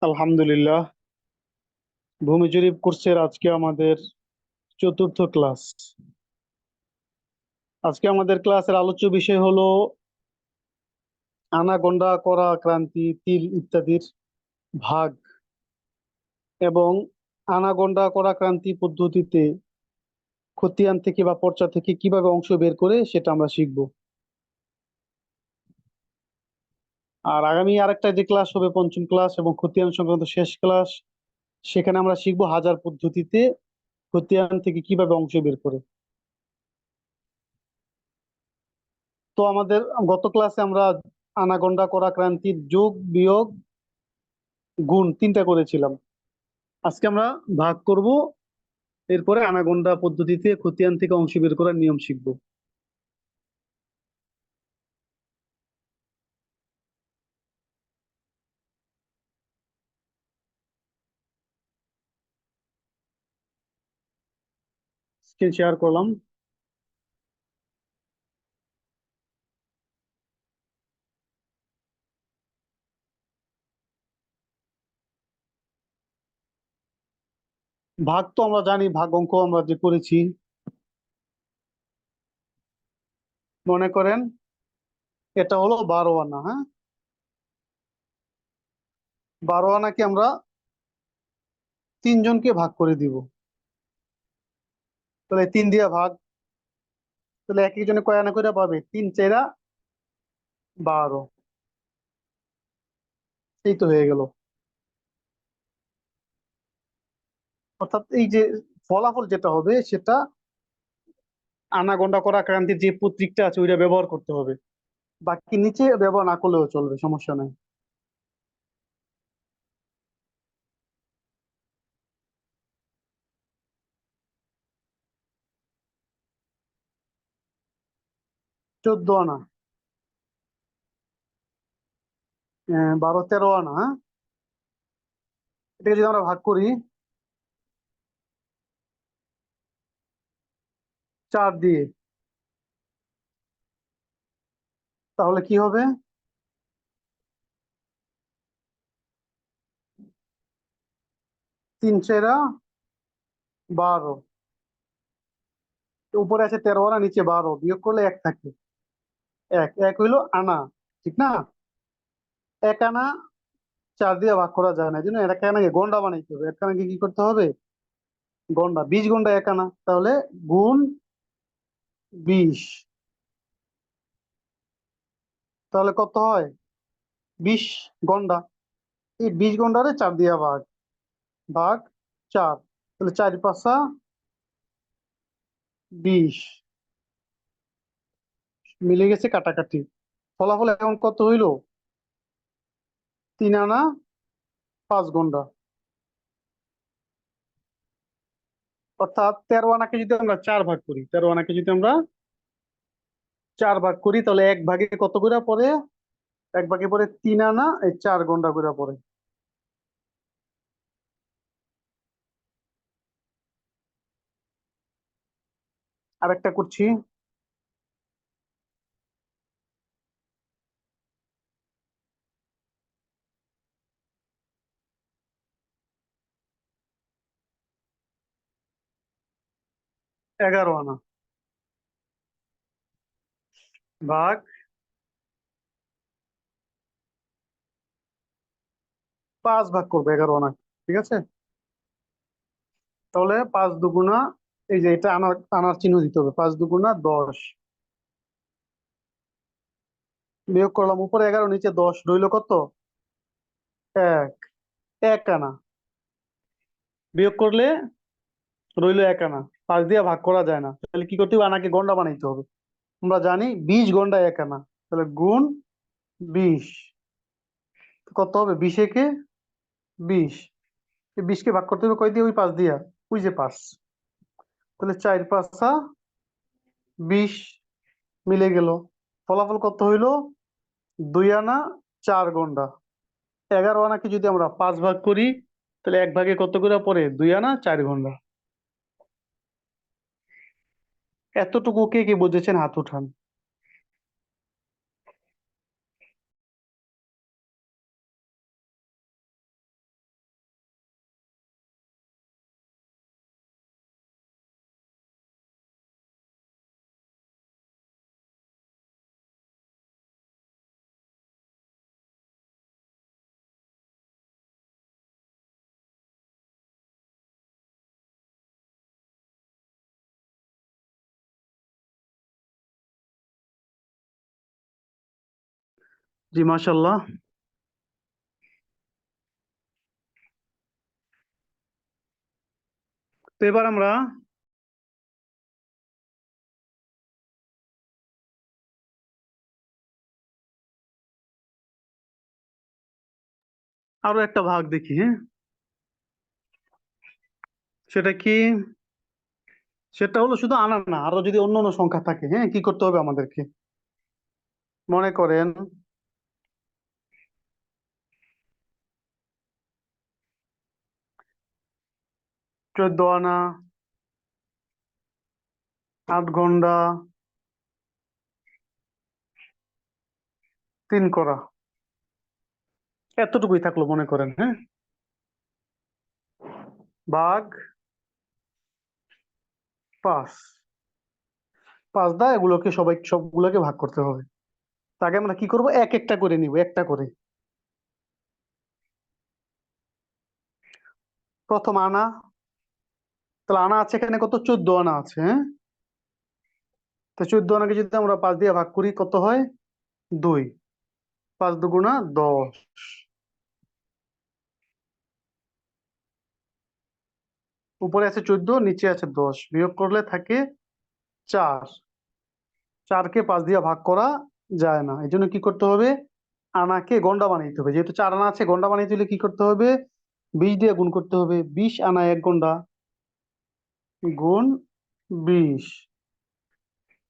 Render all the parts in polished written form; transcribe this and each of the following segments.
আলহামদুলিল্লাহ। ভূমি জরিপ কোর্সের আজকে আমাদের চতুর্থ ক্লাস। আজকে আমাদের ক্লাসের আলোচ্য বিষয় হলো আনাগোন্ডা, করা, ক্রান্তি, তিল ইত্যাদির ভাগ এবং আনাগোন্ডা, করা, ক্রান্তি পদ্ধতিতে খতিয়ান থেকে বা পর্চা থেকে কিভাবে অংশ বের করে সেটা আমরা শিখব। আর আগামী আরেকটা যে ক্লাস হবে পঞ্চম ক্লাস এবং খতিয়ান সংক্রান্ত শেষ ক্লাস, সেখানে আমরা শিখবো হাজার পদ্ধতিতে খতিয়ান থেকে কিভাবে অংশ বের করে। তো আমাদের গত ক্লাসে আমরা আনাগোন্ডা, করা, ক্রান্তির যোগ, বিয়োগ, গুণ তিনটা করেছিলাম। আজকে আমরা ভাগ করব, এরপরে আনাগোন্ডা পদ্ধতিতে খতিয়ান থেকে অংশ বের করার নিয়ম শিখব। স্ক্রিন শেয়ার করলাম। ভাগ তো আমরা জানি, ভাগ অঙ্ক আমরা যে করেছি। মনে করেন এটা হলো 12 আনা, হ্যাঁ। 12 আনাকে আমরা তিনজনকে ভাগ করে দিব। তাহলে 3 দিয়া ভাগ, তাহলে এক একজনে কয় আনা করে পাবে? 3 4 12। এই তো হয়ে গেল। অর্থাৎ এই যে ফলাফল যেটা হবে সেটা আনাগোন্ডা, করা, ক্রান্তির যে প্রতীকটা আছে ওইটা ব্যবহার করতে হবে। বাকি নিচে ব্যবহার না করলেও চলবে, সমস্যা নাই। 14 আনা, 12 13 আনা, হ্যাঁ। এটাকে যদি আমরা ভাগ করি 4 দিয়ে, তাহলে কি হবে? 3 4 12। উপরে আছে 13 আনা, নিচে 12, বিয়োগ করলে 1 থাকে। এক এক হইলো আনা, ঠিক না? 1 আনা 4 দিয়ে ভাগ করা যায় না, এই জন্য 1 আনাকে গন্ডা বানাইতে হবে। 1 আনাকে কি করতে হবে? গন্ডা। 20 গন্ডা 1 আনা, তাহলে গুণ 20। তাহলে কত হয়? 20 গন্ডা। এই 20 গন্ডারে 4 দিয়া ভাগ, ভাগ 4। তাহলে 4 × 5 = 20। মিলে গেছে কাটাকাটি। ফলাফল এখন কত হইল? 3 আনা 5 গন্ডা। অর্থাৎ 13 আনাকে যদি আমরা 4 ভাগ করি, 13 আনাকে যদি আমরা 4 ভাগ করি, তাহলে 1 ভাগে কত করে পড়ে? 1 ভাগে পড়ে 3 আনা, এই 4 গন্ডা করে পড়ে। আরেকটা করছি। এগারো আনা ভাগ 5 ভাগ করবো 11 আনা, ঠিক আছে? তাহলে 5 দুগুণা, এই যে এটা আনার আনার চিহ্ন দিতে হবে, 5 দুগুণা 10। বিয়োগ করলাম, উপরে 11 নিচে 10, রইল কত? 1। 1 আনা বিয়োগ করলে রইল 1 আনা। 5 দিয়ে ভাগ করা যায় না, তাহলে কি করতে হবে? আনাকে গন্ডা বানাইতে হবে। আমরা জানি 20 গন্ডা 1 আনা, তাহলে গুণ 20। কত হবে? 20 একে 20। এই 20কে ভাগ করতে হবে কয় দিয়ে? ওই 5 দিয়া, ওই যে 5। তাহলে 4 × 5 = 20, মিলে গেল। ফলাফল কত হইল? 2 আনা 4 গন্ডা। 11 আনাকে যদি আমরা 5 ভাগ করি, তাহলে 1 ভাগে কত করে পড়ে? 2 আনা 4 গন্ডা। এতটুকু কে কে বুঝেছেন হাত উঠান। জি মাশাল্লাহ। তো এবার আমরা আরো একটা ভাগ দেখি, হ্যাঁ। সেটা কি? সেটা হলো শুধু আনা না, আরো যদি অন্য অন্য সংখ্যা থাকে, হ্যাঁ, কি করতে হবে আমাদেরকে? মনে করেন 14 আনা, 8 গন্ডা, 3 কড়া, এতটুকুই থাকলো মনে করেন, হ্যাঁ। ভাগ 5, 5 দা এগুলোকে সবগুলোকে ভাগ করতে হবে। তাকে আমরা কি করব, এক একটা করে নিব, একটা করে। প্রথম আনা, তাহলে আনা আছে এখানে কত? 14 আনা আছে, হ্যাঁ। তো 14 আনাকে যদি আমরা 5 দিয়ে ভাগ করি কত হয়? 2। 5 দুগুণা 10। উপরে আছে 14, নিচে আছে 10, বিয়োগ করলে থাকে 4। 4কে 5 দিয়ে ভাগ করা যায় না, এই জন্য কি করতে হবে? আনাকে গন্ডা বানাইতে হবে। যেহেতু 4 আনা আছে, গন্ডা বানাইতে হলে কি করতে হবে? 20 দিয়ে গুণ করতে হবে। 20 আনা 1 গন্ডা গুণ 20।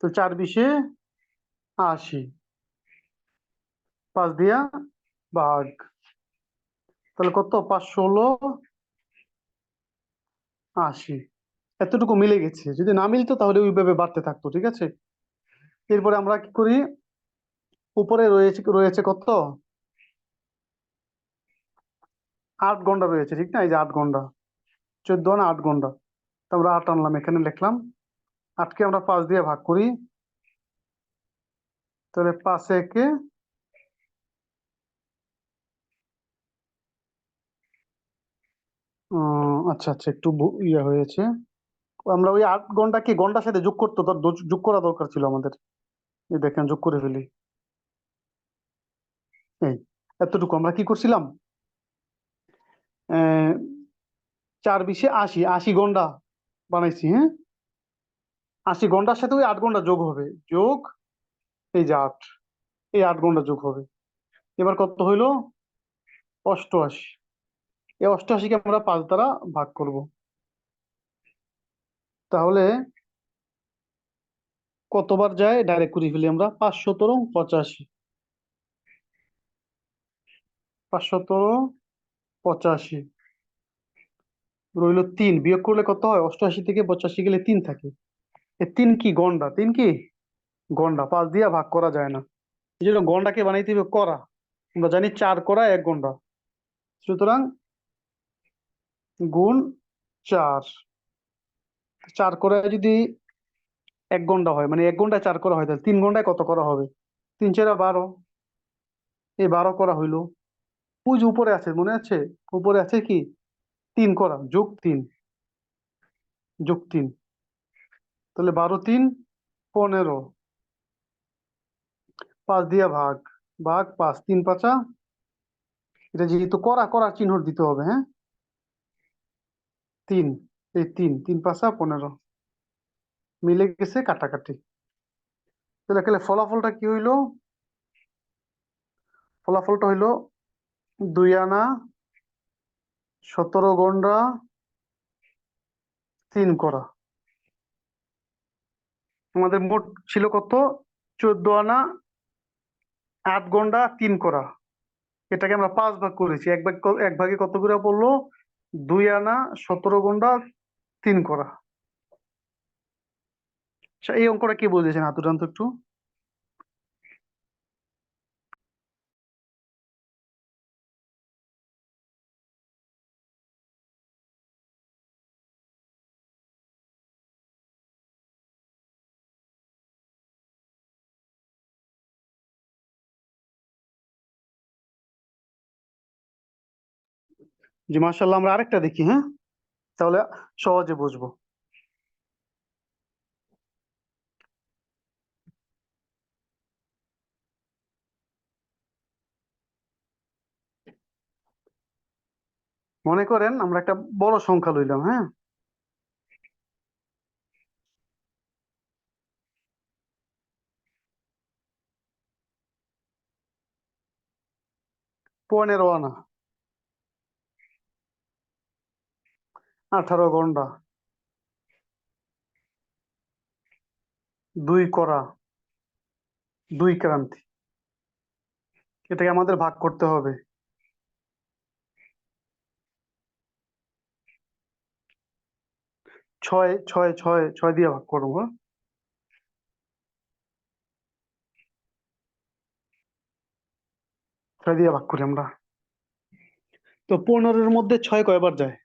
তো 4 20-এ 80। 5 দিয়া ভাগ, তাহলে কত? 5 16 80। এতটুকু মিলে গেছে। যদি না মিলতো তাহলে ওইভাবে বাড়তে থাকতো, ঠিক আছে। এরপরে আমরা কি করি? উপরে রয়েছে রয়েছে কত? 8 গন্ডা রয়েছে, ঠিক না? এই যে 8 গন্ডা, 14 আনা 8 গন্ডা। তো আমরা 8 আনলাম, এখানে লিখলাম। 8কে আমরা 5 দিয়ে ভাগ করি, তাহলে 5 একে আচ্ছা আচ্ছা, একটু ইয়ে হয়েছে। আমরা ওই 8 গন্ডাকে গন্ডার সাথে যোগ করতে যোগ করা দরকার ছিল আমাদের। এই দেখেন, যোগ করে ফেলি। এই এতটুকু আমরা কি করছিলাম? 4 20-এ 80, 80 গন্ডা বানাইছি, হ্যাঁ। 80 গন্ডার সাথে ওই 8 গন্ডা যোগ হবে, যোগ এই যে 8, এই 8 গন্ডা যোগ হবে। এবার কত হইলো? 88। এই 88-কে আমরা 5 দ্বারা ভাগ করব। তাহলে কতবার যায় ডাইরেক্ট করে ফেলি আমরা। 5 17 85। 5 17 85 রইলো 3, বিয়োগ করলে কত হয়? 88 থেকে 85 গেলে 3 থাকে। এই 3 কি? গন্ডা। 3 কি? গন্ডা। 5 দিয়ে ভাগ করা যায় না, এই জন্য গন্ডাকে বানাইতে হবে করা। আমরা জানি 4 কড়া 1 গন্ডা, সুতরাং গুণ 4। 4 কড়ায় যদি 1 গন্ডা হয়, মানে 1 গন্ডায় 4 কড়া হয়, তাহলে 3 গন্ডায় কত করা হবে? 3 4 12। এই 12 করা হইলো। ওই যে উপরে আছে, মনে আছে? উপরে আছে কি? 3 কড়া যোগ 3, যোগ 3, তাহলে 12 3 15। 5 দিয়ে ভাগ, ভাগ 5, 3 5, এটা যেহেতু করা, করার চিহ্ন দিতে হবে, হ্যাঁ। 3, এই 3 3 5 15 মিলে গেছে, কাটাকাটি। তাহলে ফলাফলটা কি হইলো? ফলাফলটা হইলো 2 আনা 17 গন্ডা 3 কড়া। আমাদের মোট ছিল কত? 14 আনা 8 গন্ডা 3 কড়া। এটাকে আমরা 5 ভাগ করেছি। এক ভাগে কত করে পড়লো? 2 আনা 17 গন্ডা 3 কড়া। আচ্ছা, এই অঙ্কটা কি বুঝেছেন? হাত উঠান তো একটু। জি মাশাল্লাহ। আমরা আরেকটা দেখি, হ্যাঁ, তাহলে সহজে বুঝবো। মনে করেন আমরা একটা বড় সংখ্যা লইলাম, হ্যাঁ। 15 আনা, 18 ঘন্টা, 2 কড়া, 2 ক্রান্তি। এটাকে আমাদের ভাগ করতে হবে। ছয় ছয় ছয় ছয় দিয়ে ভাগ করবো, হ্যাঁ? 6 দিয়ে ভাগ করি আমরা। তো 15-এর মধ্যে 6 কয়বার যায়?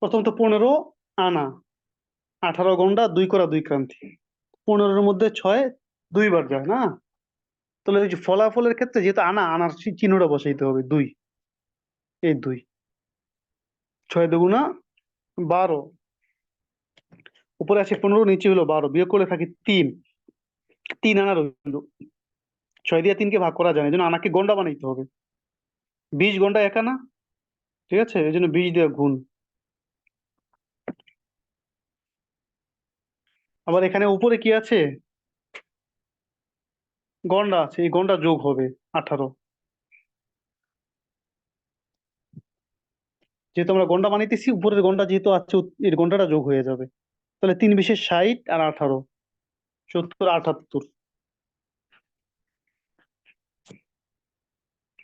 প্রথমত 15 আনা, 18 ঘন্টা, 2 কড়া, 2 ক্রান্তি। 15-এর মধ্যে 6 2বার যায় না? তাহলে ওই যে ফলাফলের ক্ষেত্রে যেহেতু আনা, আনার চিহ্নটা বসাইতে হবে 2। এই 2, 6 দুগুণা 12, উপরে আছে 15, নিচে হলো 12, বিয়োগ করলে থাকে 3। 3 আনা রইলো। 6 দিয়ে 3কে ভাগ করা যায় না, এই জন্য আনাকে গন্ডা বানাইতে হবে। 20 ঘন্টা 1 আনা, ঠিক আছে, এই জন্য 20 দিয়ে গুণ। আবার এখানে উপরে কি আছে? গন্ডা আছে, এই গন্ডা যোগ হবে 18। যেহেতু আমরা গন্ডা বানাইতেছি, উপরের গন্ডা যেহেতু আছে, এর গন্ডাটা যোগ হয়ে যাবে। তাহলে 3 বিশে 60 আর 18, 70, 78।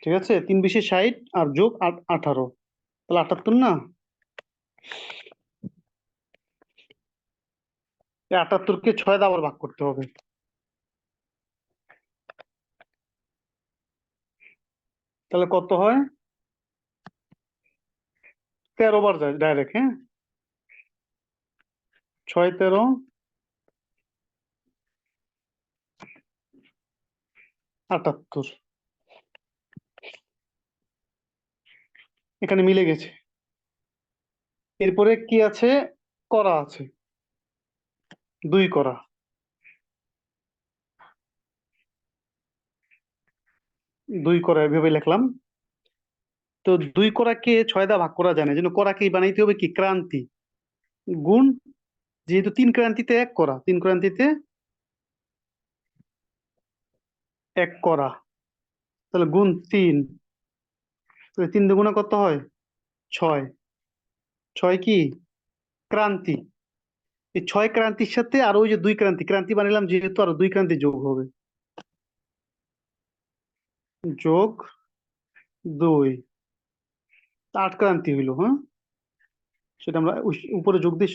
ঠিক আছে, 3 বিশে 60 আর যোগ 18, তাহলে 78 না? এই 78-কে 6 দিয়ে আবার ভাগ করতে হবে। তাহলে কত হয়? 13 বার যায় ডাইরেক্ট, হ্যাঁ। 6 13 78, এখানে মিলে গেছে। এরপরে কি আছে? করা আছে, 2 করা। 2 করা এভাবে লিখলাম। তো 2 করাকে 6 দিয়ে ভাগ করা যায় না, এই জন্য করাকে বানাইতে হবে কি ক্রান্তি, গুণ। যেহেতু 3 ক্রান্তিতে 1 করা, 3 ক্রান্তিতে 1 করা, তাহলে গুণ 3। তাহলে 3 দুগুণা কত হয়? 6। 6 কি ক্রান্তি। এই 6 ক্রান্তির সাথে আরো ওই যে 2 ক্রান্তি, ক্রান্তি বানালাম যেহেতু, আরো 2 ক্রান্তি যোগ হবে। যোগ 2, 8 ক্রান্তি হইলো, হ্যাঁ। সেটা আমরা উপরে যোগ দিয়ে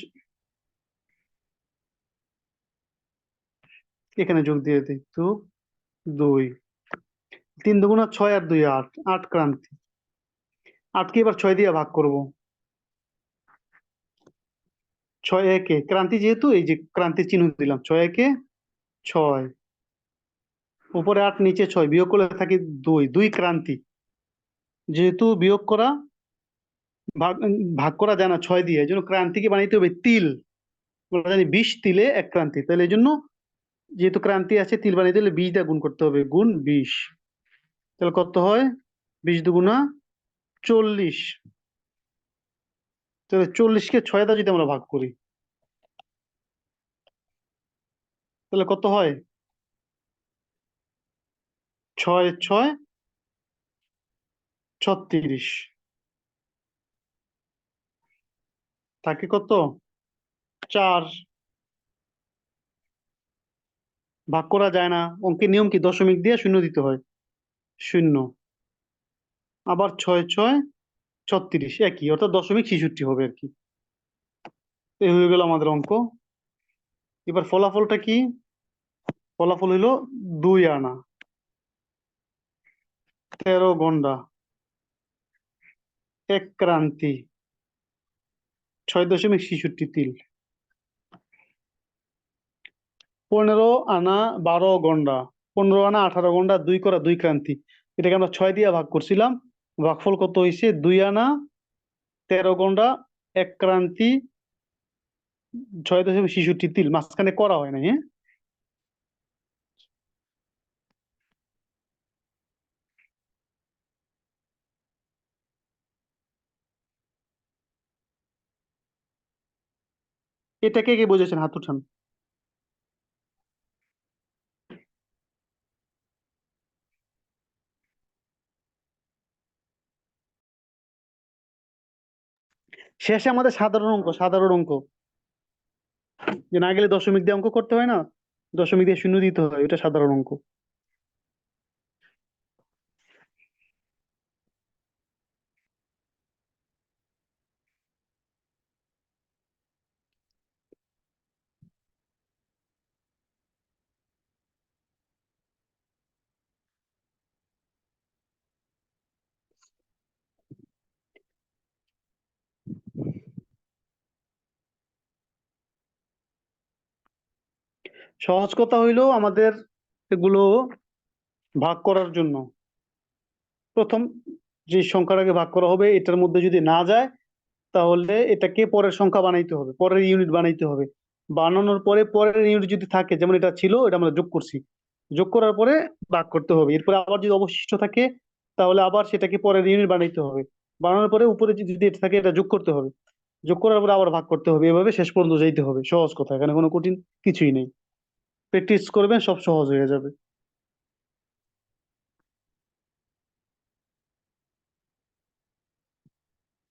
এখানে যোগ দিয়ে দিই তো। 2, 3 দুগুণা 6 আর 2 8, 8 ক্রান্তি। 8কে এবার 6 দিয়ে ভাগ করব। 6 একে ক্রান্তি, যেহেতু এই যে ক্রান্তির চিহ্ন দিলাম, 6 একে 6, উপরে 8, নিচে 6, বিয়োগ করলে থাকে 2, 2 ক্রান্তি। যেহেতু বিয়োগ করা, ভাগ ভাগ করা যায় না 6 দিয়ে, এই জন্য ক্রান্তিকে বানাইতে হবে তিল। আমরা জানি 20 তিলে 1 ক্রান্তি, তাহলে এই জন্য যেহেতু ক্রান্তি আছে, তিল বানাইতে হলে 20 দিয়ে গুণ করতে হবে, গুণ 20। তাহলে কত হয়? 20 দুগুণা 40। তাহলে 40-কে 6 দিয়ে যদি আমরা ভাগ করি, তাহলে কত হয়? 6 6 36, থাকে কত? 4। ভাগ করা যায় না, অঙ্কের নিয়ম কি? দশমিক দিয়ে শূন্য দিতে হয়, শূন্য। আবার 6 6 36, একই, অর্থাৎ দশমিক 66 হবে আর কি। এই হয়ে গেল আমাদের অঙ্ক। এবার ফলাফলটা কি? ফলাফল হইলো 2 আনা, 13 ঘন্টা, 1 ক্রান্তি, 6.66 তিল। 15 আনা, 12 ঘন্টা, 15 আনা, 18 ঘন্টা, 2 করা, 2 ক্রান্তি। এটাকে আমরা 6 দিয়ে ভাগ করছিলাম। ভাগফল কত হয়েছে? 2 আনা, 13 ঘন্টা, 1 ক্রান্তি, 6.66 তিল। মাঝখানে করা হয় না, হ্যাঁ। এটা কে কে বুঝেছেন, হাত উঠান। শেষে আমাদের সাধারণ অঙ্ক, সাধারণ অঙ্ক, যে না গেলে দশমিক দিয়ে অঙ্ক করতে হয় না, দশমিক দিয়ে শূন্য দিতে হয়, এটা সাধারণ অঙ্ক। সহজ কথা হইলো আমাদের এগুলো ভাগ করার জন্য প্রথম যে সংখ্যাটাকে ভাগ করা হবে এটার মধ্যে যদি না যায়, তাহলে এটাকে পরের সংখ্যা বানাইতে হবে, পরের ইউনিট বানাইতে হবে। বানানোর পরে পরের ইউনিট যদি থাকে, যেমন এটা ছিল, এটা আমরা যোগ করছি, যোগ করার পরে ভাগ করতে হবে। এরপরে আবার যদি অবশিষ্ট থাকে, তাহলে আবার সেটাকে পরের ইউনিট বানাইতে হবে। বানানোর পরে উপরে যদি এটা থাকে, এটা যোগ করতে হবে, যোগ করার পরে আবার ভাগ করতে হবে, এভাবে শেষ পর্যন্ত যাইতে হবে। সহজ কথা, এখানে কোনো কঠিন কিছুই নেই। প্র্যাকটিস করবেন, সব সহজ হয়ে যাবে।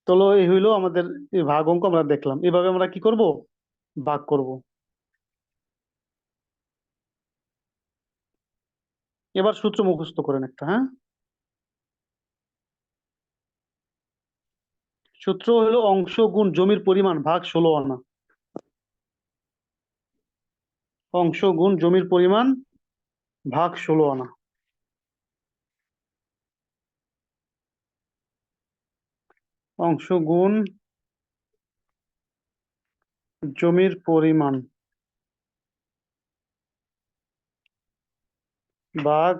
চলো, এই হইলো আমাদের এই ভাগ অঙ্ক, আমরা দেখলাম এভাবে আমরা কি করব, ভাগ করব। এবার সূত্র মুখস্থ করেন একটা, হ্যাঁ। সূত্র হলো অংশ গুণ জমির পরিমাণ ভাগ 16 আনা। অংশ গুণ জমির পরিমাণ ভাগ 16 আনা। অংশ গুণ জমির পরিমাণ ভাগ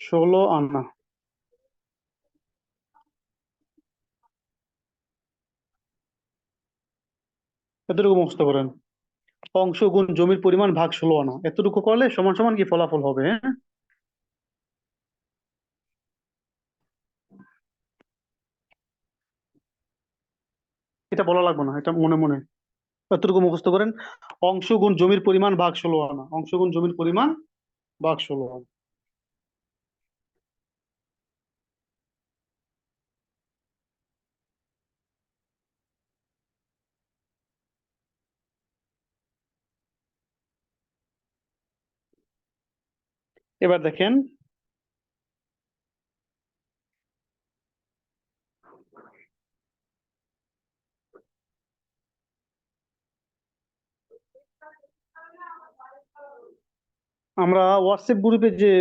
16 আনা। এতটুকু মুখস্থ করেন। অংশ গুণ জমির পরিমাণ ভাগ 16 আনা, এতটুকু করলে সমান সমান কি ফলাফল হবে, হ্যাঁ। এটা বলা লাগবে না, এটা মনে মনে এতটুকু মুখস্থ করেন। অংশ গুণ জমির পরিমাণ ভাগ 16 আনা, অংশ গুণ জমির পরিমাণ ভাগ 16 আনা। এবার দেখেন, আমরা হোয়াটসঅ্যাপ গ্রুপে যে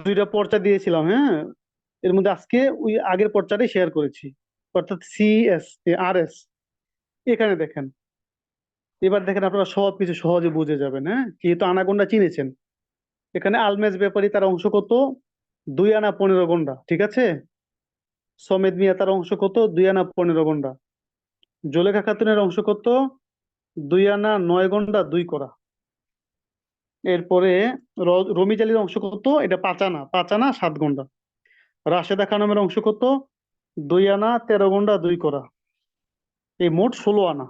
দুইটা পর্চা দিয়েছিলাম, হ্যাঁ, এর মধ্যে আজকে ওই আগের পর্চাটাই শেয়ার করেছি, অর্থাৎ সিএস আর এস। এখানে দেখেন, এবার দেখেন আপনারা সবকিছু সহজে বুঝে যাবেন, হ্যাঁ, যেহেতু আনাগোন্ডা চিনেছেন। এখানে আলমেজ ব্যাপারী তার অংশ কত, 2 আনা 15 গন্ডা, ঠিক আছে। সমেদ মিয়া তার অংশ কত, 2 আনা 15 গন্ডা। জলেখা খাতুনের অংশ কত, 2 আনা 9 গন্ডা 2 করা। এরপরে রমিজ আলীর অংশ কত, এটা 5 আনা 7 গন্ডা। রাশেদা খানমের অংশ কত, 2 আনা 13 গন্ডা 2 করা। এই মোট 16 আনা।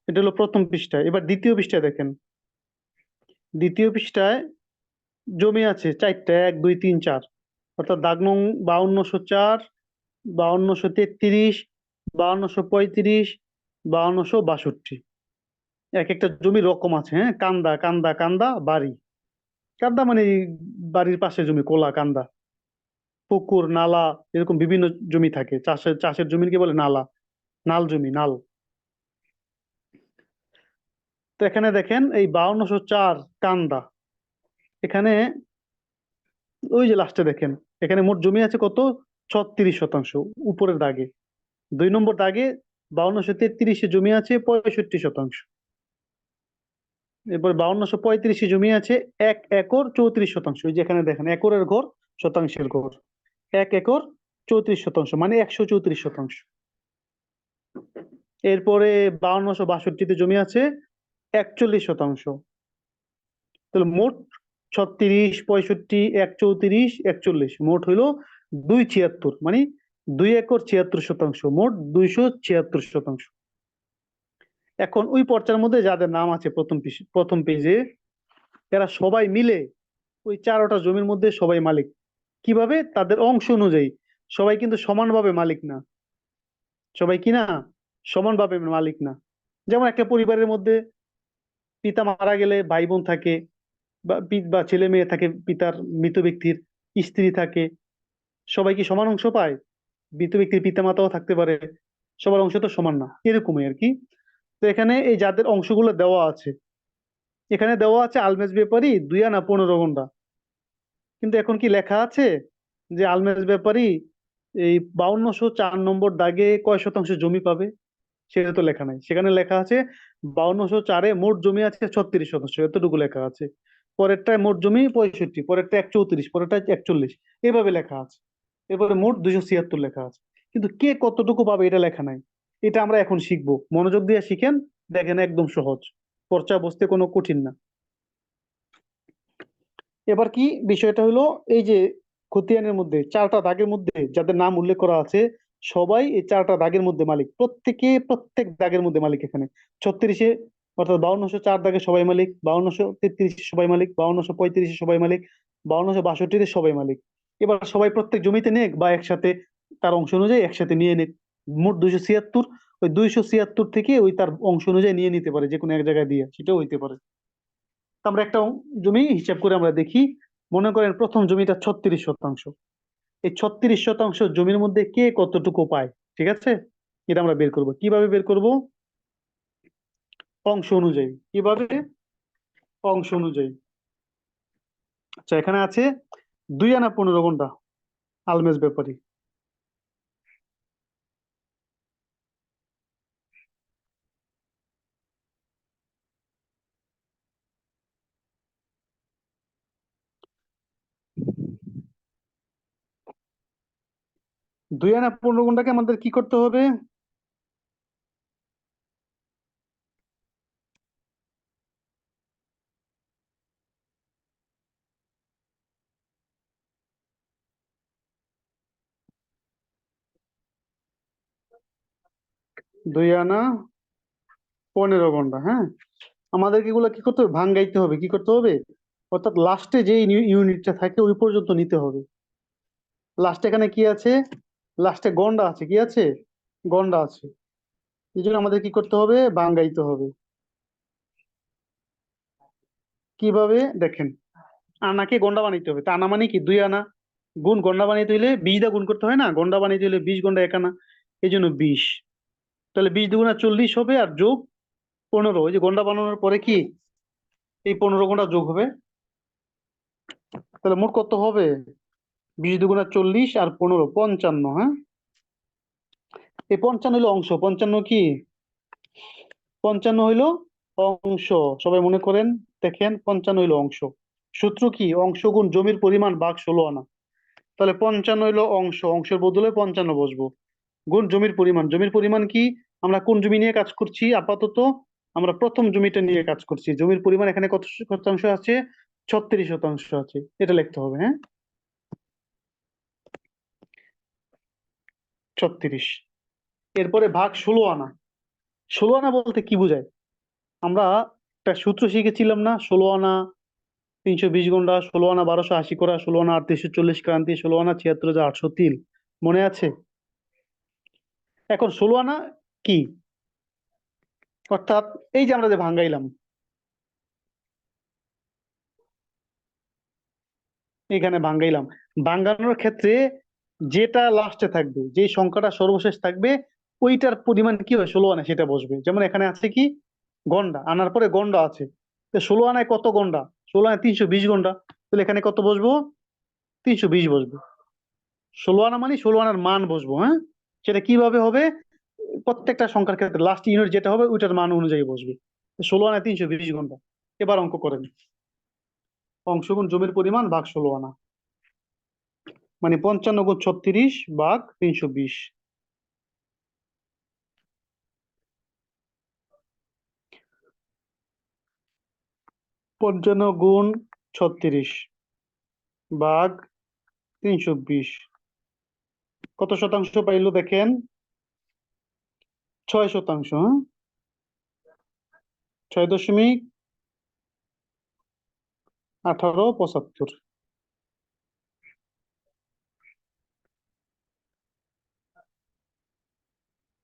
এটা হলো প্রথম পৃষ্ঠায়। এবার দ্বিতীয় পৃষ্ঠায় দেখেন, দ্বিতীয় পৃষ্ঠায় জমি আছে চারটা, 1 2 3 4, অর্থাৎ দাগ নং 5204, 5233, 5235, 5262। এক একটা জমির রকম আছে, হ্যাঁ। কান্দা কান্দা কান্দা বাড়ি, কান্দা মানে এই বাড়ির পাশে জমি, কোলা কান্দা। পুকুর নালা, এরকম বিভিন্ন জমি থাকে, চাষের চাষের জমিকে বলে নালা, নাল জমি, নাল। তো এখানে দেখেন এই 5204 কান্দা, এখানে ওই যে লাস্টে দেখেন, এখানে মোট জমি আছে কত, 36%। উপরের দাগে 2 নম্বর দাগে 5233 জমি আছে 65%। এরপর 5235 জমি আছে 1 একর 34%। ওই যে এখানে দেখেন, একরের ঘর, শতাংশের ঘর, 1 একর 34%, মানে 134%। এরপরে 5262তে জমি আছে 41%। তাহলে মোট 36, 65, 134, 41, মোট হইলো 276, মানে 2 একর 76 শতাংশ, মোট 276 শতাংশ। এখন ওই পর্চার মধ্যে যাদের নাম আছে প্রথম পেজে, এরা সবাই মিলে ওই 4টা জমির মধ্যে সবাই মালিক। কিভাবে? তাদের অংশ অনুযায়ী। সবাই কিন্তু সমানভাবে মালিক না। সবাই কি না? সমানভাবে মালিক না। যেমন একটা পরিবারের মধ্যে পিতা মারা গেলে ভাই বোন থাকে, বা ছেলে মেয়ে থাকে, পিতার মৃত ব্যক্তির স্ত্রী থাকে। সবাই কি সমান অংশ পায়? মৃত ব্যক্তির পিতা মাতাও থাকতে পারে, সবার অংশ তো সমান না, এরকমই আর কি। তো এখানে এই যাদের অংশগুলো দেওয়া আছে, এখানে দেওয়া আছে আলমেজ ব্যাপারী 2 আনা 15 গুণ্ঠ। কিন্তু এখন কি লেখা আছে যে আলমেজ ব্যাপারী এই 5204 নম্বর দাগে কয় শতাংশ জমি পাবে? সেটা তো লেখা নাই। সেখানে লেখা আছে 5204-এ মোট জমি আছে 36 শতাংশ, এতটুকু লেখা আছে। পরেরটায় মোট জমি 65, পরেরটা 134, পরেরটা 41, এভাবে লেখা আছে। এরপরে মোট 276 লেখা আছে। কিন্তু কে কতটুকু পাবে এটা লেখা নাই। এটা আমরা এখন শিখবো, মনোযোগ দিয়ে শিখেন। দেখেন একদম সহজ, পর্চা বুঝতে কোনো কঠিন না। এবার কি বিষয়টা হলো, এই যে খতিয়ানের মধ্যে 4টা দাগের মধ্যে যাদের নাম উল্লেখ করা আছে, সবাই এই 4টা দাগের মধ্যে মালিক। প্রত্যেক দাগের মধ্যে মালিক। এখানে 36-এ, অর্থাৎ 5204 দাগে সবাই মালিক, 5233-এ সবাই মালিক, 5235-এ সবাই মালিক, 5262-তে সবাই মালিক। এবার সবাই প্রত্যেক জমিতে নেক, বা একসাথে তার অংশ অনুযায়ী একসাথে নিয়ে নেক। মোট 276, ওই 276 থেকে ওই তার অংশ অনুযায়ী নিয়ে নিতে পারে, যে কোনো এক জায়গায় দিয়ে, সেটাও হইতে পারে। তো আমরা একটা জমি হিসাব করে আমরা দেখি। মনে করেন প্রথম জমিটা 36 শতাংশ। এই 36 শতাংশ জমির মধ্যে কে কতটুকু পায়, ঠিক আছে? এটা আমরা বের করব। কিভাবে বের করব? অংশ অনুযায়ী। কিভাবে? অংশ অনুযায়ী। আচ্ছা, এখানে আছে 2 আনা 15 গুণ্ঠ আলমেজ ব্যাপারী। 2 আনা 15 গুণ্ঠকে আমাদের কি করতে হবে? 2 আনা 15 গুণ্ঠ, হ্যাঁ। আমাদেরকে এগুলো কি করতে হবে? ভাঙ্গাইতে হবে। কি করতে হবে? অর্থাৎ লাস্টে যে ইউনিটটা থাকে ওই পর্যন্ত নিতে হবে। লাস্টে এখানে কি আছে? লাস্টে গন্ডা আছে। কি আছে? গন্ডা আছে। এই জন্য আমাদের কি করতে হবে? ভাঙ্গাইতে হবে। কিভাবে? দেখেন, আনাকে গন্ডা বানাইতে হবে। তা আনা মানে কি? 2 আনা গুণ গন্ডা বানাইতে হলে 20 দা গুণ করতে হয় না? গন্ডা বানাইতে হলে 20 গন্ডা 1 আনা, এই জন্য 20। তাহলে 20 × 2 = 40 হবে, আর যোগ 15। ওই যে গন্ডা বানানোর পরে কি এই 15 গন্ডা যোগ হবে। তাহলে মোট কত হবে? 20 × 2 = 40, আর 15 55, হ্যাঁ। এই 55 হইলো অংশ। 55 কি? 55 হইলো অংশ। সবাই মনে করেন, দেখেন 55 হইলো অংশ। সূত্র কি? অংশ গুণ জমির পরিমাণ ভাগ 16 আনা। তাহলে 55 হইলো অংশ, অংশের বদলে 55 বসবো, গুণ জমির পরিমাণ। জমির পরিমাণ কি? আমরা কোন জমি নিয়ে কাজ করছি আপাতত? আমরা প্রথম জমিটা নিয়ে কাজ করছি। জমির পরিমাণ এখানে কত শতাংশ আছে? 36 শতাংশ আছে। এটা লিখতে হবে, হ্যাঁ। 36। এরপরে ভাগ 16 আনা। 16 আনা বলতে কি বোঝায়? আমরা একটা সূত্র শিখেছিলাম না? 16 আনা 320 গুণ্ঠা, 16 আনা 1280 করা, 16 আনা 3840 ক্রান্তি, 16 আনা 76,803। মনে আছে? এখন 16 আনা কি? অর্থাৎ এই যে আমরা যে ভাঙ্গাইলাম, এখানে ভাঙ্গাইলাম, ভাঙ্গানোর ক্ষেত্রে যেটা লাস্টে থাকবে, যে সংখ্যাটা সর্বশেষ থাকবে, ওইটার পরিমাণ কি হয়? 16 আনা, সেটা বসবে। যেমন এখানে আছে কি? গন্ডা। আনার পরে গন্ডা আছে। তো 16 আনায় কত গন্ডা? 16 আনায় 320 গন্ডা। তাহলে এখানে কত বসবো? 320 বসবো। 16 আনা মানে 16 আনার মান বসবো, হ্যাঁ। সেটা কিভাবে হবে? প্রত্যেকটা সংখ্যার ক্ষেত্রে লাস্ট ইউনিট যেটা হবে ওইটার মান অনুযায়ী বসবে। 16 আনায় 320 ঘন্টা। এবার অঙ্ক করেন। অংশ গুণ জমির পরিমাণ ভাগ 16 আনা, মানে 55 × 36 ভাগ 320। 55 × 36 ভাগ 320। কত শতাংশ পাইলো দেখেন, 6%। হ্যাঁ, 6.1875।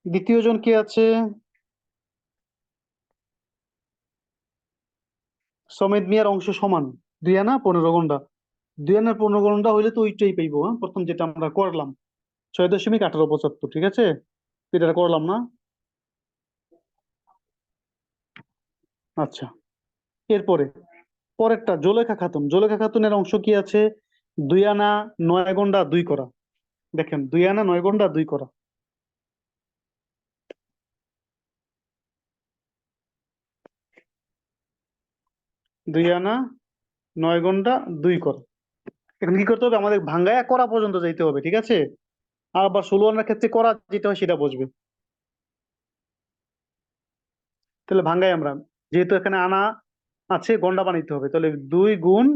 দ্বিতীয় জন কি আছে? সমেত মিয়ার অংশ সমান 2 আনা 15 গন্ডা। 2 আনার 15 গন্ডা হইলে তো ওইটাই পাইবো। হ্যাঁ, প্রথম যেটা আমরা করলাম, 6.1875, ঠিক আছে, এটা করলাম না? আচ্ছা, এরপরে পরেরটা, জুলেখা খাতুন। জুলেখা খাতুনের অংশ কি আছে? 2 আনা 9 গন্ডা 2 করা। দেখেন, 2 আনা 9 গন্ডা 2 করা। 2 আনা 9 গন্ডা 2 করা। এখন কি করতে হবে? আমাদের ভাঙ্গায়া করা পর্যন্ত যাইতে হবে, ঠিক আছে। আর আবার 16 আনার ক্ষেত্রে করা যেটা হয় সেটা বসবে। তাহলে ভাঙ্গাই আমরা, যেহেতু এখানে আনা আছে, গন্ডা বানাইতে হবে, তাহলে 2 গুণ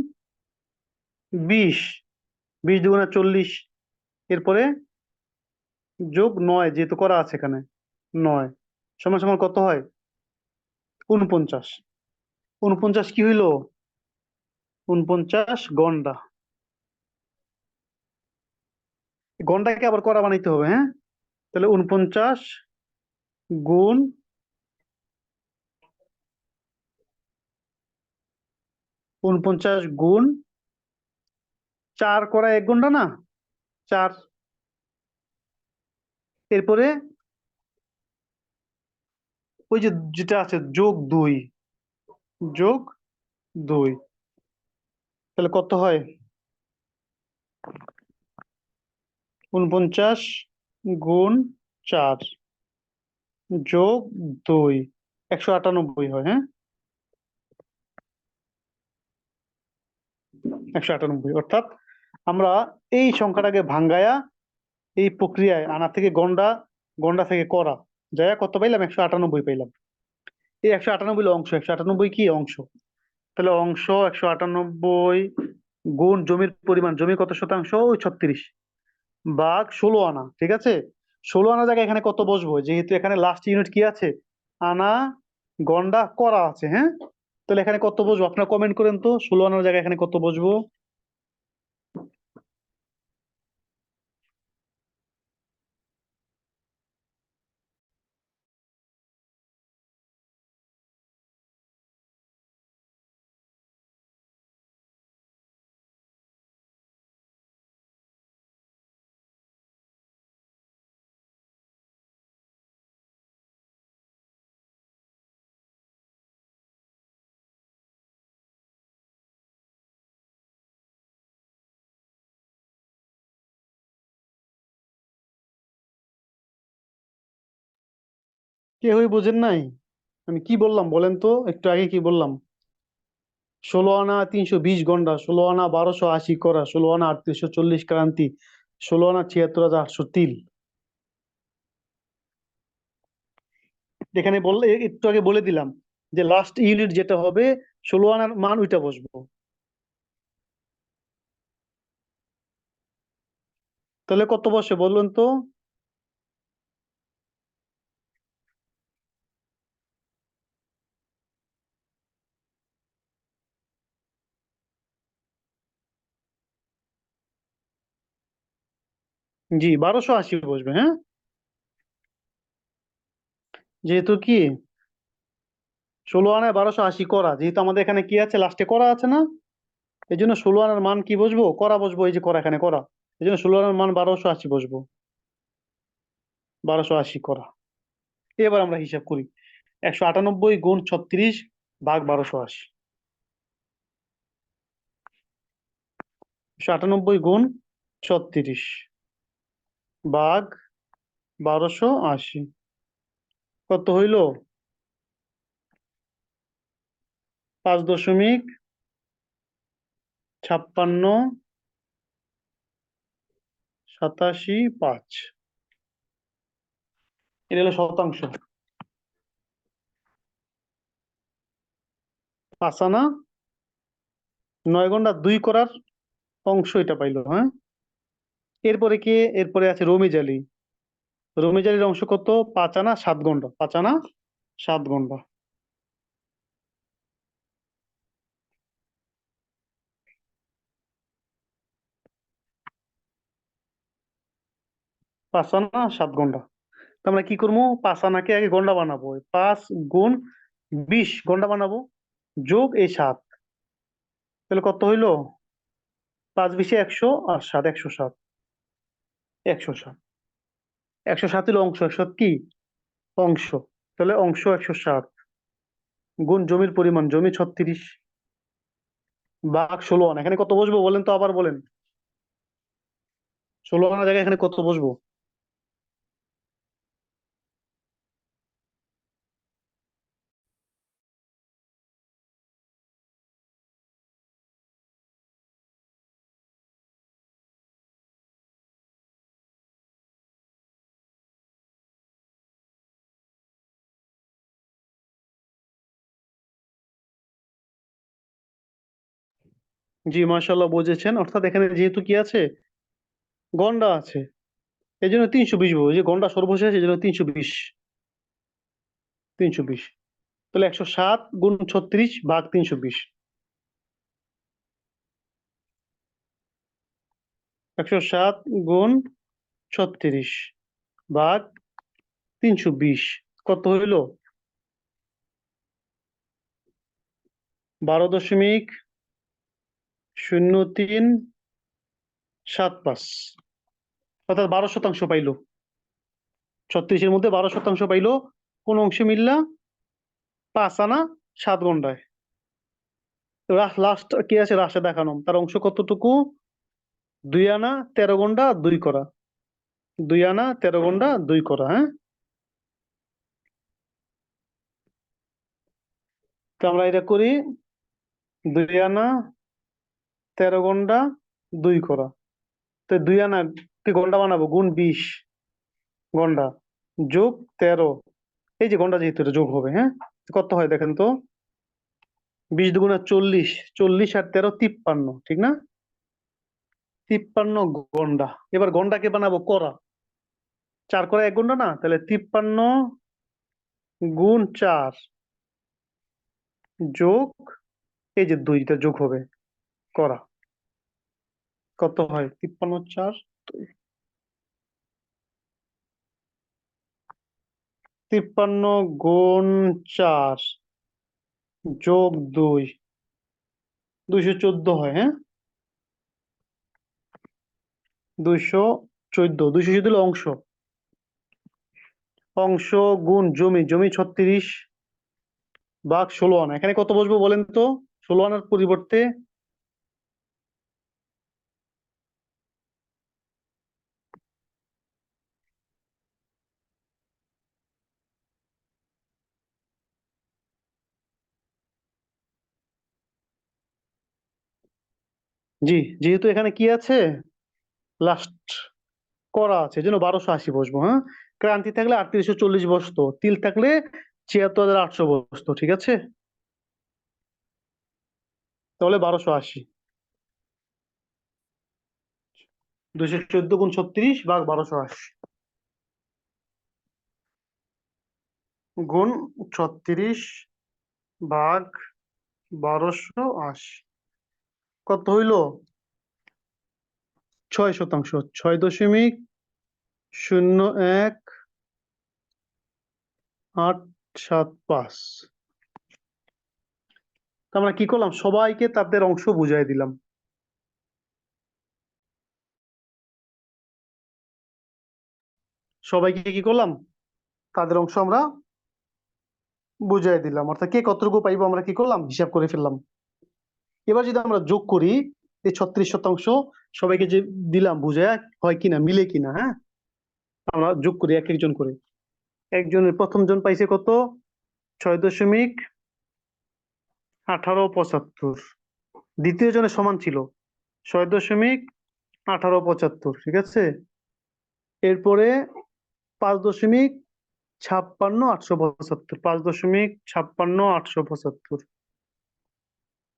20, 20 2 গুণা 40, এরপরে যোগ 9, যেহেতু করা আছে এখানে 9, সমান সমান কত হয়? 49। 49 কি হইলো? 49 গন্ডা। গন্ডাকে আবার করা বানাইতে হবে, হ্যাঁ। তাহলে 49 গুণ 49 গুণ 4 করা 1 গন্ডা না? 4। এরপরে ওই যে যেটা আছে যোগ 2, যোগ 2, তাহলে কত হয়? 49 গুণ 4 যোগ 2, 198 হয়, হ্যাঁ। 198, অর্থাৎ আমরা এই সংখ্যাটাকে ভাঙ্গায়া এই প্রক্রিয়ায় আনা থেকে গন্ডা, গন্ডা থেকে করা যায় কত পাইলাম? 198 পাইলাম। এই 198 অংশ, 198 কি অংশ? তাহলে অংশ 198 গুণ জমির পরিমাণ, জমি কত শতাংশ? ওই 36 ভাগ 16 আনা, ঠিক আছে। 16 আনা জায়গায় এখানে কত বসবো? যেহেতু এখানে লাস্ট ইউনিট কি আছে? আনা গন্ডা করা আছে, হ্যাঁ। তাহলে এখানে কত বসবো আপনারা কমেন্ট করেন তো, 16 আনার জায়গায় এখানে কত বসবো? কেউই বুঝেন নাই আমি কি বললাম? বলেন তো, একটু আগে কি বললাম? 16 আনা 320 গন্ডা, 16 আনা 1280 করা, 16 আনা 3840 ক্রান্তি, 16 আনা 76,800 তিল। এখানে বললে, একটু আগে বলে দিলাম যে লাস্ট ইউনিট যেটা হবে 16 আনার মান ওইটা বসবো। তাহলে কত বসে বলুন তো? জি, 1280 বসবে, হ্যাঁ। যেহেতু কি 16 আনায় 1280 করা, যেহেতু আমাদের এখানে কি আছে? লাস্টে করা আছে না? এই জন্য 16 আনার মান কি বসবো? করা বসবো, এই যে করা, এখানে করা। এই জন্য 16 আনার মান 1280 বসবো। 1280 করা। এবার আমরা হিসাব করি, 198 গুণ 36 ভাগ 1280। 198 গুণ 36 ভাগ 1280 কত হইল? 5.5685। এটা হলো শতাংশ। 5 আনা 9 গন্ডা 2 করার অংশ এটা পাইলো, হ্যাঁ। এরপরে কে? এরপরে আছে রমিজ আলী। রমিজ আলীর অংশ কত? 5 আনা 7 গন্ডা। 5 আনা 7 গন্ডা। 5 আনা 7 গন্ডা। তো আমরা কি করবো? 5 আনাকে আগে গন্ডা বানাবো। 5 গুণ 20 গন্ডা বানাবো, যোগ এই 7। তাহলে কত হইলো? 5 20 100 আর 7 107। 107। 107 হলো অংশ। 107 কি? অংশ। তাহলে অংশ 107 গুণ জমির পরিমাণ, জমি 36 ভাগ 16 আনা। এখানে কত বসবো বলেন তো, আবার বলেন। 16 আনা জায়গায় এখানে কত বসবো? জি, মাশাল্লাহ, বুঝেছেন। অর্থাৎ এখানে যেহেতু কি আছে, গন্ডা আছে, এই জন্য 320 বলবো। যে গন্ডা সর্বশেষ, এই জন্য 320। 320। তাহলে 107 গুণ 36 ভাগ 320। 107 গুণ 36 ভাগ 320 কত হইলো? 12.0375। অর্থাৎ 12% পাইলো। 36-এর মধ্যে 12% পাইলো। কোন অংশে মিললা? 5 আনা 7 গন্ডায়। লাস্ট কি আছে রাশে দেখানো, তার অংশ কতটুকু? 2 আনা 13 গন্ডা 2 করা। 2 আনা 13 গন্ডা 2 করা, হ্যাঁ। তো আমরা এটা করি। 2 আনা 13 গন্ডা 2 করা। তো 2 আনা কি গন্ডা বানাবো, গুণ 20 গন্ডা যোগ 13। এই যে গন্ডা যেহেতু এটা যোগ হবে, হ্যাঁ। কত হয় দেখেন তো? 20 দুগুণা 40। 40 আর 13 53, ঠিক না? 53 গন্ডা। এবার গন্ডাকে বানাবো করা। 4 করা 1 গন্ডা না, তাহলে 53 গুণ 4 যোগ এই যে 2টা যোগ হবে করা। কত হয়? 53 4। 53 গুণ 4 যোগ 2, 214 হয়, হ্যাঁ। 214। 214 হলো অংশ। অংশ গুণ জমি, জমি 36 ভাগ 16 আনা। এখানে কত বসবো বলেন তো? 16 আনার পরিবর্তে? জি, যেহেতু এখানে কি আছে, লাস্ট করা আছে, যেন 1280 বসবো, হ্যাঁ। ক্রান্তি থাকলে 3840 বসতো, তিল থাকলে 76,800 বসতো, ঠিক আছে। তাহলে 1280। 214 গুণ 36 ভাগ 1280 গুণ 36 ভাগ 1280 কত হইলো? 6 শতাংশ। 6.01 875। আমরা কি করলাম? সবাইকে তাদের অংশ বুঝাই দিলাম। সবাইকে কি করলাম? তাদের অংশ আমরা বুঝাই দিলাম। অর্থাৎ কে কতটুকু পাইবো আমরা কি করলাম? হিসাব করে ফেললাম। এবার যদি আমরা যোগ করি, এই 36% সবাইকে যে দিলাম বুঝায়, হয় কিনা, মিলে কিনা, হ্যাঁ। আমরা যোগ করি এক একজন করে। একজনের প্রথম জন পাইছে কত? 6.1875। দ্বিতীয় জনের সমান ছিল 6.1875, ঠিক আছে। এরপরে 5.56 875। 5.56 875।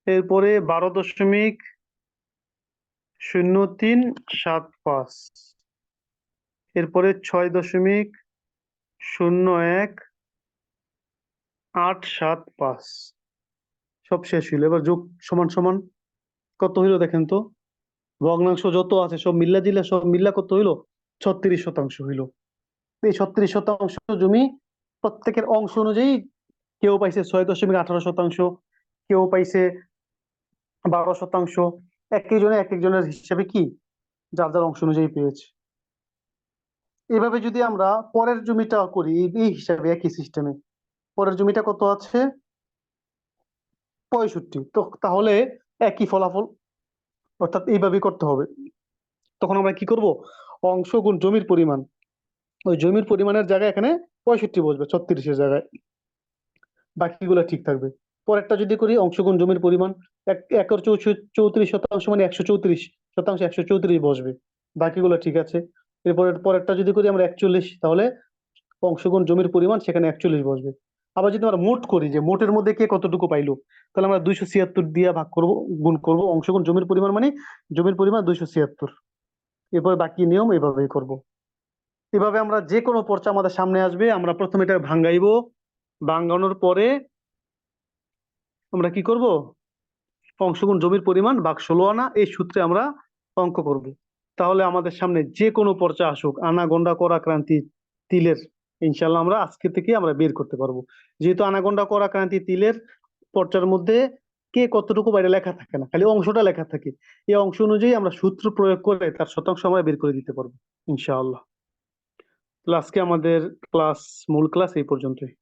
এরপরে 0.375, এরপরে 6.01875, সব শেষ হইলো। এবার যোগ সমান সমান কত হইলো দেখেন তো। ভগ্নাংশ যত আছে সব মিল্লা জিল্লা সব মিল্লা কত হইলো, 36% হইলো। এই 36% জমি প্রত্যেকের অংশ অনুযায়ী কেউ পাইছে 6.18%, কেউ পাইছে 12%। এক একজনে এক একজনের হিসাবে কি যার যার অংশ অনুযায়ী পেয়েছে। এভাবে যদি আমরা পরের জমিটা করি এই হিসাবে একই সিস্টেমে, পরের জমিটা কত আছে 65, তো তাহলে একই ফলাফল, অর্থাৎ এইভাবেই করতে হবে। তখন আমরা কি করব, অংশ গুণ জমির পরিমাণ, ওই জমির পরিমাণের জায়গায় এখানে 65 বসবে 36-এর জায়গায়, বাকিগুলো ঠিক থাকবে। পরেরটা যদি করি অংশ গুণ জমির পরিমাণ, একর 34% মানে 134%, 134 বসবে, বাকিগুলো ঠিক আছে। এরপরে পরেরটা যদি করি আমরা 41, তাহলে অংশ গুণ জমির পরিমাণ সেখানে 41 বসবে। আবার যদি আমরা মোট করি যে মোটের মধ্যে কে কতটুকু পাইলো, তাহলে আমরা 276 দিয়ে ভাগ করব, গুণ করব অংশ গুণ জমির পরিমাণ মানে জমির পরিমাণ 276। এরপর বাকি নিয়ম এভাবেই করব। এভাবে আমরা যে কোনো পর্চা আমাদের সামনে আসবে, আমরা প্রথমে এটা ভাঙ্গাইবো, ভাঙ্গানোর পরে আমরা কি করব, অংশ গুণ জমির পরিমাণ ভাগ 16 আনা, এই সূত্রে আমরা অঙ্ক করব। তাহলে আমাদের সামনে যে কোনো পর্চা আসুক, আনা গন্ডা করা ক্রান্তি তিলের, ইনশাল্লাহ আমরা আজকে থেকে আমরা বের করতে পারবো। যেহেতু আনাগন্ডা করা ক্রান্তি তিলের পর্চার মধ্যে কে কতটুকু বাইরে লেখা থাকে না, খালি অংশটা লেখা থাকে। এই অংশ অনুযায়ী আমরা সূত্র প্রয়োগ করে তার শতাংশ আমরা বের করে দিতে পারবো ইনশাআল্লাহ। তাহলে আজকে আমাদের ক্লাস, মূল ক্লাস এই পর্যন্তই।